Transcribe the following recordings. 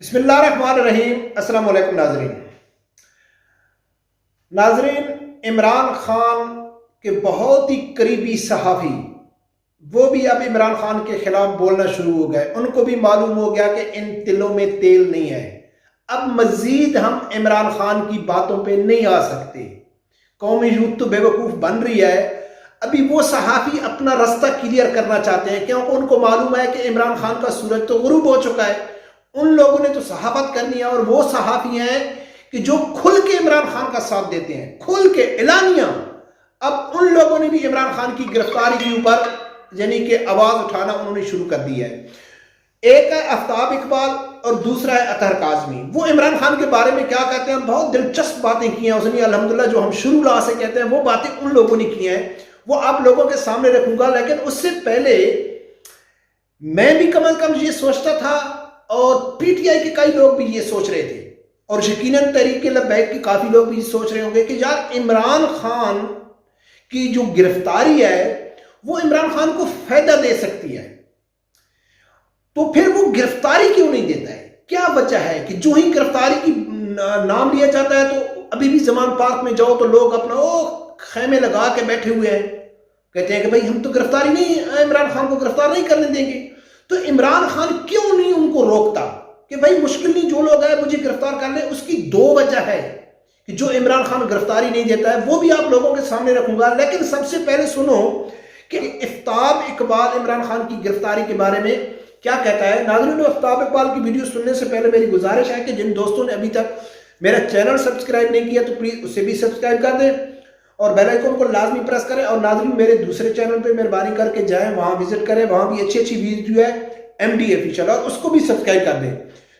بسم اللہ الرحمن الرحیم۔ السلام علیکم ناظرین، عمران خان کے بہت ہی قریبی صحافی وہ بھی اب عمران خان کے خلاف بولنا شروع ہو گئے۔ ان کو بھی معلوم ہو گیا کہ ان تلوں میں تیل نہیں ہے، اب مزید ہم عمران خان کی باتوں پہ نہیں آ سکتے۔ قومی یوتھ تو بے وقوف بن رہی ہے۔ ابھی وہ صحافی اپنا راستہ کلیئر کرنا چاہتے ہیں کیونکہ ان کو معلوم ہے کہ عمران خان کا سورج تو غروب ہو چکا ہے۔ ان لوگوں نے تو صحافت کرنی ہے، اور وہ صحافی ہیں کہ جو کھل کے عمران خان کا ساتھ دیتے ہیں، کھل کے اعلانیہ۔ اب ان لوگوں نے بھی عمران خان کی گرفتاری کے اوپر یعنی کہ آواز اٹھانا انہوں نے شروع کر دی ہے۔ ایک ہے آفتاب اقبال اور دوسرا ہے اطہر کاظمی۔ وہ عمران خان کے بارے میں کیا کہتے ہیں؟ بہت دلچسپ باتیں کی ہیں اس نے، الحمدللہ، جو ہم شروع لا سے کہتے ہیں وہ باتیں ان لوگوں نے کی ہیں، وہ آپ لوگوں کے سامنے رکھوں گا۔ لیکن اس سے پہلے میں بھی کم از کم یہ سوچتا تھا، اور پی ٹی آئی کے کئی لوگ بھی یہ سوچ رہے تھے، اور یقیناً تحریک لبیک کے کافی لوگ بھی سوچ رہے ہوں گے کہ یار عمران خان کی جو گرفتاری ہے وہ عمران خان کو فائدہ دے سکتی ہے، تو پھر وہ گرفتاری کیوں نہیں دیتا ہے؟ کیا وجہ ہے کہ جو ہی گرفتاری کی نام لیا جاتا ہے تو ابھی بھی زمان پارک میں جاؤ تو لوگ اپنا خیمے لگا کے بیٹھے ہوئے ہیں، کہتے ہیں کہ بھائی ہم تو گرفتاری نہیں، عمران خان کو گرفتار نہیں کرنے دیں گے۔ تو عمران خان کیوں نہیں ان کو روکتا کہ بھائی مشکل نہیں، جو لوگ ہیں مجھے گرفتار کر لیں؟ اس کی دو وجہ ہے کہ جو عمران خان گرفتاری نہیں دیتا ہے، وہ بھی آپ لوگوں کے سامنے رکھوں گا۔ لیکن سب سے پہلے سنو کہ آفتاب اقبال عمران خان کی گرفتاری کے بارے میں کیا کہتا ہے۔ ناظرین، آفتاب اقبال کی ویڈیو سننے سے پہلے میری گزارش ہے کہ جن دوستوں نے ابھی تک میرا چینل سبسکرائب نہیں کیا تو پلیز اسے بھی سبسکرائب کر دیں اور بیل آئیکن کو لازمی پریس کریں۔ اور ناظرین، میرے دوسرے چینل پہ مہربانی کر کے جائیں، وہاں وزٹ کریں، وہاں بھی اچھی اچھی ویڈیو ہے ایم ڈی آفیشل، اور اس کو بھی سبسکرائب کر دیں۔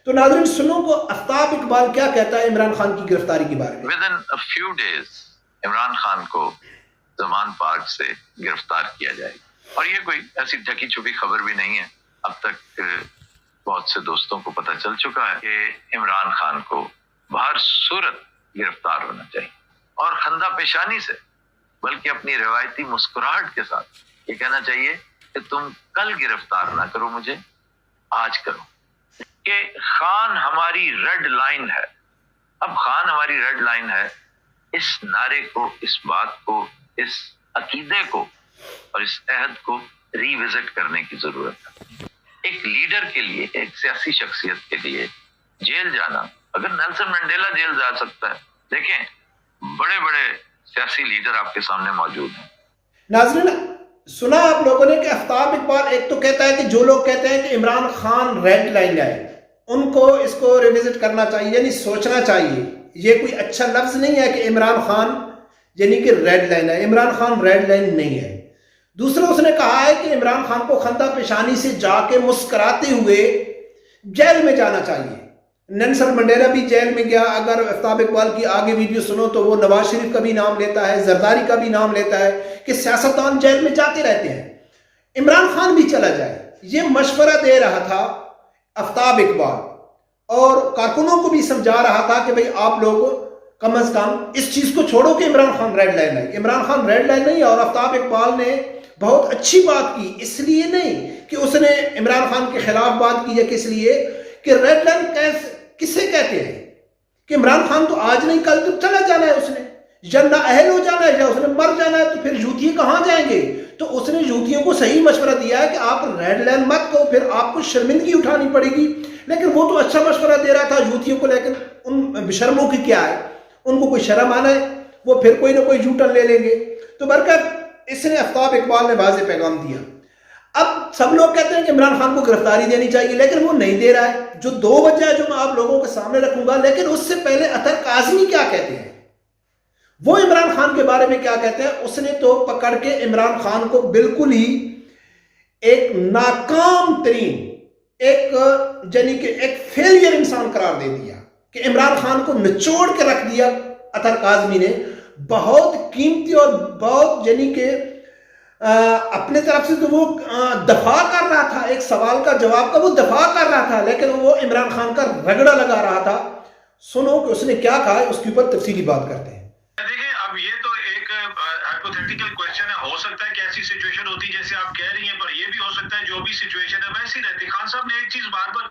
تو ناظرین سنو کو آفتاب اقبال کیا کہتا ہے عمران خان کی گرفتاری کے بارے میں۔ Within a few days Imran Khan کو زمان پارک سے گرفتار کیا جائے گا، اور یہ کوئی ایسی ڈھکی چھپی خبر بھی نہیں ہے۔ اب تک بہت سے دوستوں کو پتہ چل چکا ہے کہ عمران خان کو بہر صورت گرفتار ہونا چاہیے، اور خندہ پیشانی سے، بلکہ اپنی روایتی مسکراہٹ کے ساتھ یہ کہنا چاہیے کہ تم کل گرفتار نہ کرو مجھے، آج کرو، کہ خان ہماری ریڈ لائن ہے۔ اب خان ہماری ریڈ لائن ہے، اس نعرے کو، اس بات کو، اس عقیدے کو اور اس عہد کو ری وزٹ کرنے کی ضرورت ہے۔ ایک لیڈر کے لیے، ایک سیاسی شخصیت کے لیے جیل جانا، اگر نیلسن منڈیلا جیل جا سکتا ہے، دیکھیں بڑے بڑے سیاسی لیڈر آپ کے سامنے موجود ہیں۔ ناظرین سنا آپ لوگوں نے کہ آفتاب اقبال ایک تو کہتا ہے کہ جو لوگ کہتے ہیں کہ عمران خان ریڈ لائن ہے ان کو اس کو ریوزٹ کرنا چاہیے، یعنی سوچنا چاہیے۔ یہ کوئی اچھا لفظ نہیں ہے کہ عمران خان یعنی کہ ریڈ لائن ہے، عمران خان ریڈ لائن نہیں ہے۔ دوسرا اس نے کہا ہے کہ عمران خان کو خندہ پیشانی سے جا کے مسکراتے ہوئے جیل میں جانا چاہیے۔ نیلسن منڈیلا بھی جیل میں گیا۔ اگر آفتاب اقبال کی آگے ویڈیو سنو تو وہ نواز شریف کا بھی نام لیتا ہے، زرداری کا بھی نام لیتا ہے کہ سیاستدان جیل میں جاتے رہتے ہیں، عمران خان بھی چلا جائے۔ یہ مشورہ دے رہا تھا آفتاب اقبال، اور کارکنوں کو بھی سمجھا رہا تھا کہ بھئی آپ لوگ کم از کم اس چیز کو چھوڑو کہ عمران خان ریڈ لائن ہے۔ عمران خان ریڈ لائن نہیں ہے، اور آفتاب اقبال نے بہت اچھی بات کی، اس لیے نہیں کہ اس نے عمران خان کے خلاف بات کی ہے، کس لیے کہ ریڈ لائن کسے کہتے ہیں کہ عمران خان تو آج نہیں کل تو چلا جانا ہے، اس نے یا نااہل ہو جانا ہے یا اس نے مر جانا ہے، تو پھر یوتھی کہاں جائیں گے؟ تو اس نے یوتھیوں کو صحیح مشورہ دیا ہے کہ آپ ریڈ لائن مت کو، پھر آپ کو شرمندگی اٹھانی پڑے گی۔ لیکن وہ تو اچھا مشورہ دے رہا تھا یوتھیوں کو، لیکن ان بشرموں کی کیا ہے؟ ان کو کوئی شرم آنا ہے، وہ پھر کوئی نہ کوئی یو ٹرن لے لیں گے۔ تو برکت اس نے آفتاب اقبال نے واضح پیغام دیا۔ اب سب لوگ کہتے ہیں کہ عمران خان کو گرفتاری دینی چاہیے، لیکن وہ نہیں دے رہا ہے۔ جو دو وجہ ہے جو میں آپ لوگوں کے سامنے رکھوں گا، لیکن اس سے پہلے اطہر کاظمی کیا کہتے ہیں، وہ عمران خان کے بارے میں کیا کہتے ہیں۔ اس نے تو پکڑ کے عمران خان کو بالکل ہی ایک ناکام ترین، ایک یعنی کہ ایک فیلئر انسان قرار دے دیا، کہ عمران خان کو نچوڑ کے رکھ دیا اطہر کاظمی نے۔ بہت قیمتی اور بہت یعنی کہ اپنے طرف سے تو وہ دفاع کر رہا تھا، ایک سوال کا جواب کا وہ دفاع کر رہا تھا، لیکن وہ عمران خان کا رگڑا لگا رہا تھا۔ سنو کہ اس نے کیا کہا ہے، اس کے اوپر تفصیلی بات کرتے ہیں۔ دیکھیں، اب یہ تو ایک ہائپوتھیٹیکل کویسچن ہے، ہو سکتا ہے کہ ایسی سچویشن ہوتی جیسے آپ کہہ رہی ہیں، پر یہ بھی ہو سکتا ہے جو بھی سچویشن ہے ویسی رہتی۔ خان صاحب نے ایک چیز بار بار